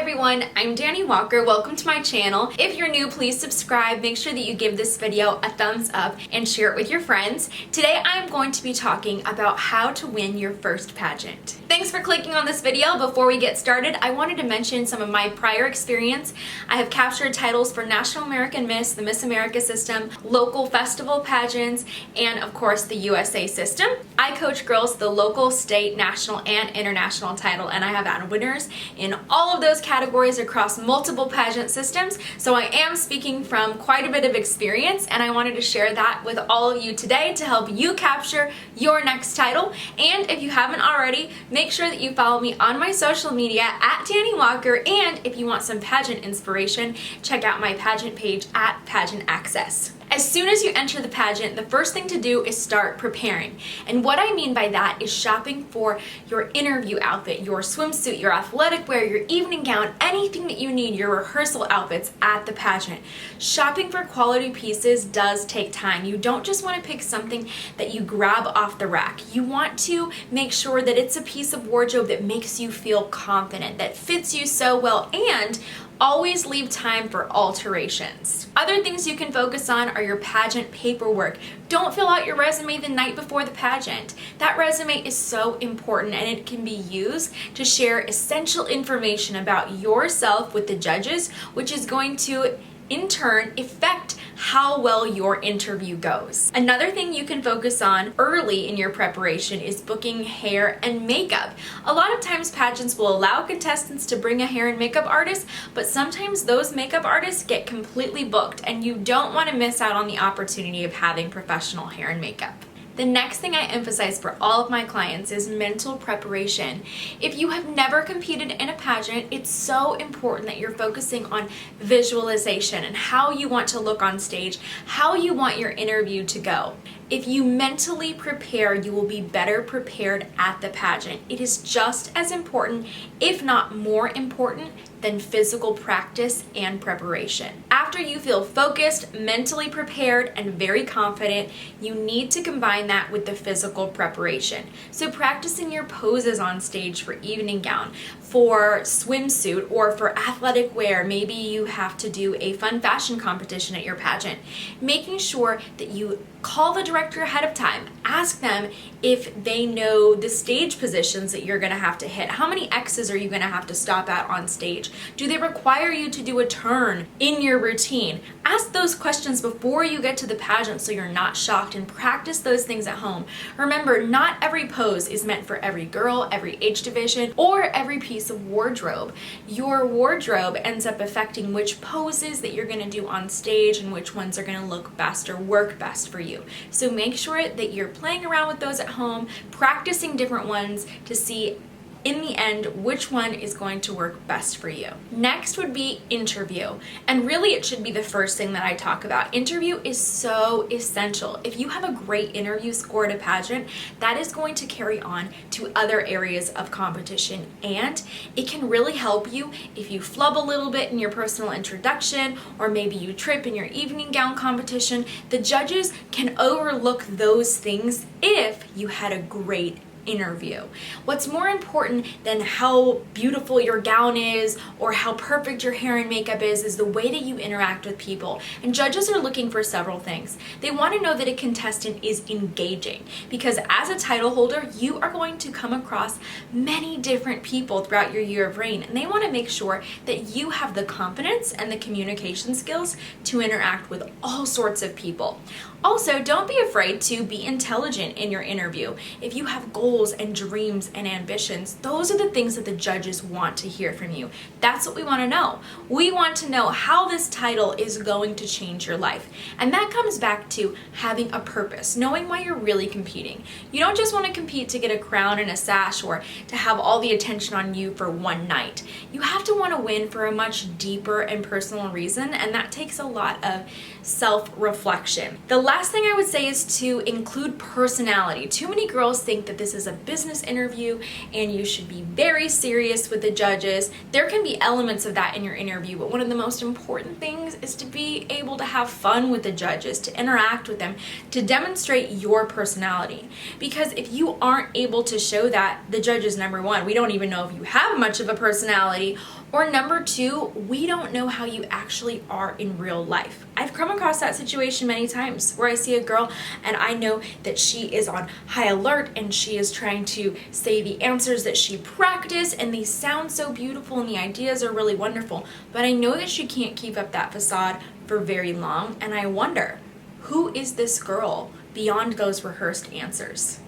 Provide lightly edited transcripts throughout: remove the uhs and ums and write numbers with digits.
everyone, I'm Dani Walker. Welcome to my channel. If you're new, please subscribe. Make sure that you give this video a thumbs up and share it with your friends. Today I'm going to be talking about how to win your first pageant. Thanks for clicking on this video. Before we get started, I wanted to mention some of my prior experience. I have captured titles for National American Miss, the Miss America system, local festival pageants, and of course the USA system. I coach girls to the local, state, national, and international title, and I have had winners in all of those categories across multiple pageant systems. So I am speaking from quite a bit of experience, and I wanted to share that with all of you today to help you capture your next title. And if you haven't already, make sure that you follow me on my social media at Dani Walker, and if you want some pageant inspiration, check out my pageant page at Pageant Access. As soon as you enter the pageant, the first thing to do is start preparing. And what I mean by that is shopping for your interview outfit, your swimsuit, your athletic wear, your evening gown, anything that you need, your rehearsal outfits at the pageant. Shopping for quality pieces does take time. You don't just want to pick something that you grab off the rack. You want to make sure that it's a piece of wardrobe that makes you feel confident, that fits you so well, and always leave time for alterations. Other things you can focus on are your pageant paperwork. Don't fill out your resume the night before the pageant. That resume is so important, and it can be used to share essential information about yourself with the judges, which is going to in turn affect how well your interview goes. Another thing you can focus on early in your preparation is booking hair and makeup. A lot of times pageants will allow contestants to bring a hair and makeup artist, but sometimes those makeup artists get completely booked, and you don't want to miss out on the opportunity of having professional hair and makeup. The next thing I emphasize for all of my clients is mental preparation. If you have never competed in a pageant, it's so important that you're focusing on visualization and how you want to look on stage, how you want your interview to go. If you mentally prepare, you will be better prepared at the pageant. It is just as important, if not more important, than physical practice and preparation. After you feel focused, mentally prepared, and very confident, you need to combine that with the physical preparation. So practicing your poses on stage for evening gown, for swimsuit, or for athletic wear. Maybe you have to do a fun fashion competition at your pageant. Making sure that you call the director ahead of time. Ask them if they know the stage positions that you're gonna have to hit. How many X's are you gonna have to stop at on stage? Do they require you to do a turn in your routine? Ask those questions before you get to the pageant so you're not shocked, and practice those things at home. Remember, not every pose is meant for every girl, every age division, or every piece of wardrobe. Your wardrobe ends up affecting which poses that you're gonna do on stage and which ones are gonna look best or work best for you. So make sure that you're playing around with those at home, practicing different ones to see in the end which one is going to work best for you. Next would be interview, and really it should be the first thing that I talk about. Interview is so essential. If you have a great interview score at a pageant, that is going to carry on to other areas of competition, and it can really help you if you flub a little bit in your personal introduction, or maybe you trip in your evening gown competition. The judges can overlook those things if you had a great interview. What's more important than how beautiful your gown is or how perfect your hair and makeup is the way that you interact with people. And judges are looking for several things. They want to know that a contestant is engaging, because as a title holder, you are going to come across many different people throughout your year of reign, and they want to make sure that you have the confidence and the communication skills to interact with all sorts of people. Also, don't be afraid to be intelligent in your interview. If you have goals and dreams and ambitions, those are the things that the judges want to hear from you. That's what we want to know. We want to know how this title is going to change your life. And that comes back to having a purpose, knowing why you're really competing. You don't just want to compete to get a crown and a sash or to have all the attention on you for one night. You have to want to win for a much deeper and personal reason, and that takes a lot of self-reflection. The last thing I would say is to include personality. Too many girls think that this is a business interview and you should be very serious with the judges. There can be elements of that in your interview, but one of the most important things is to be able to have fun with the judges, to interact with them, to demonstrate your personality. Because if you aren't able to show that, the judges, number one, we don't even know if you have much of a personality, Or number two, we don't know how you actually are in real life. I've come across that situation many times where I see a girl and I know that she is on high alert and she is trying to say the answers that she practiced, and they sound so beautiful and the ideas are really wonderful, but I know that she can't keep up that facade for very long, and I wonder, who is this girl beyond those rehearsed answers?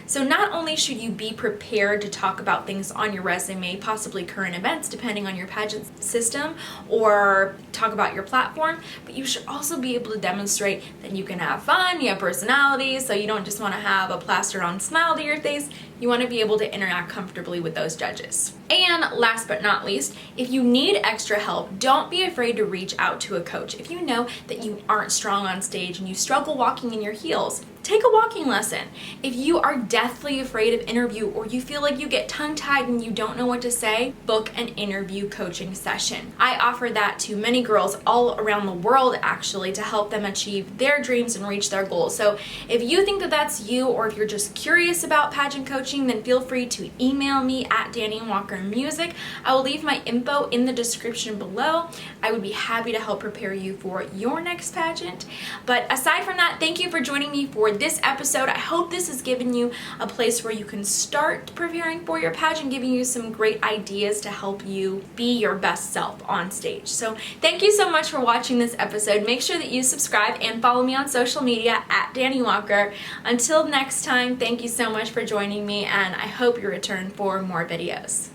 So not only should you be prepared to talk about things on your resume, possibly current events depending on your pageant system, or talk about your platform, but you should also be able to demonstrate that you can have fun, you have personality, so you don't just want to have a plastered on smile to your face. You want to be able to interact comfortably with those judges. And last but not least, if you need extra help, don't be afraid to reach out to a coach. If you know that you aren't strong on stage and you struggle walking in your heels, take a walking lesson. If you are deathly afraid of interview, or you feel like you get tongue-tied and you don't know what to say, book an interview coaching session. I offer that to many girls all around the world, actually, to help them achieve their dreams and reach their goals. So if you think that that's you, or if you're just curious about pageant coaching, then feel free to email me at Dani Walker Music. I will leave my info in the description below. I would be happy to help prepare you for your next pageant. But aside from that, thank you for joining me for this episode. I hope this has given you a place where you can start preparing for your pageant, giving you some great ideas to help you be your best self on stage. So thank you so much for watching this episode. Make sure that you subscribe and follow me on social media at Dani Walker. Until next time, thank you so much for joining me, and I hope you return for more videos.